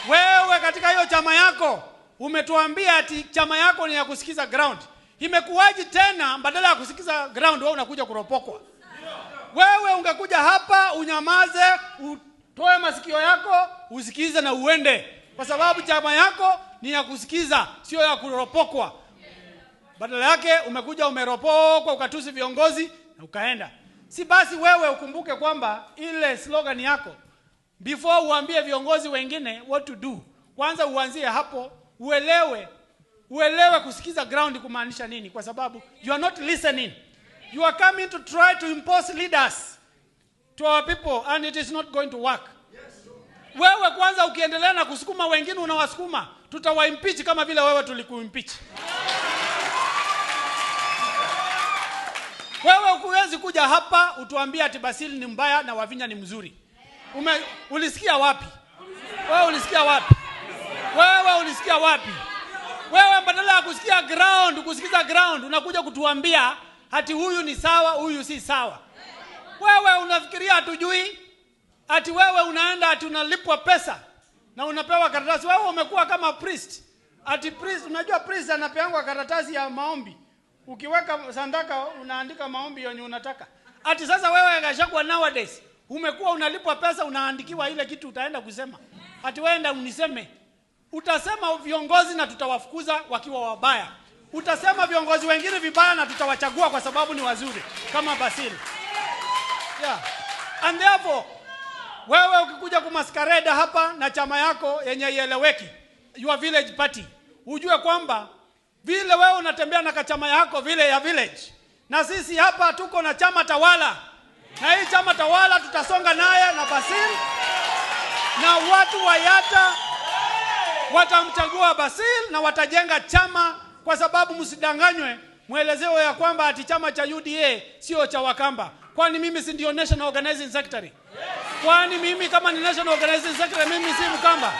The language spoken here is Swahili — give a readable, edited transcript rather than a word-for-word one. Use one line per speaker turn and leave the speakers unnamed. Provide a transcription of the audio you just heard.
Wewe katika hiyo chama yako umetuambia ati chama yako ni ya kusikiza ground. Imekuwaje tena badala ya kusikiza ground wewe unakuja kuropokwa? Wewe ungekuja hapa unyamaze, utoe masikio yako, usikize na uende. Kwa sababu chama yako ni ya kusikiza, sio ya kuropokwa. Badala yake umekuja umeropokwa, ukatusi viongozi na ukaenda. Si basi wewe ukumbuke kwamba ile slogan yako, before uambie viongozi wengine what to do, kwanza uanzie hapo, uelewe kusikiza ground kumaanisha nini, kwa sababu you are not listening. You are coming to try to impose leaders to our people and it is not going to work. Wewe kwanza ukiendelea na kusukuma wengine unawasukuma, tutawaimpeach kama vile wewe tulikuimpeach. Wewe huwezi kuja hapa utuambie ati Basili ni mbaya na Wavinya ni mzuri. Ulisikia wapi? Wewe ulisikia wapi? Wewe badala ya kusikia kusikiza ground unakuja kutuambia ati huyu ni sawa, huyu si sawa. Wewe unafikiria hatujui? Ati wewe unaenda ati unalipwa pesa na unapewa karatasi. Wewe umekuwa kama priest. Ati priest, unajua priest anapeangwa karatasi ya maombi. Ukiweka sandaka unaandika maombi yenye unataka. Ati sasa wewe Gachagua nowadays umekuwa unalipwa pesa, unaandikiwa ile kitu utaenda kusema. Ati wewe uniseme. Utasema viongozi na tutawafukuza wakiwa wabaya. Utasema viongozi wengine vibaya na tutawachagua kwa sababu ni wazuri kama Basili. Yeah. And therefore wewe ukikuja kumaskareda hapa na chama yako yenye ieleweki, your village party, ujue kwamba vile wewe unatembea na kachama yako vile ya village, na sisi hapa tuko na chama tawala. Na hii chama tawala tutasonga naye na Basili, na watu wa Yatta watamchagua Basili na watajenga chama, kwa sababu msidanganywe mwelezeo ya kwamba ati chama cha UDA sio cha Wakamba. Kwani mimi si ndio National Organizing Secretary? Kwani mimi kama ni National Organizing Secretary mimi si Mkamba?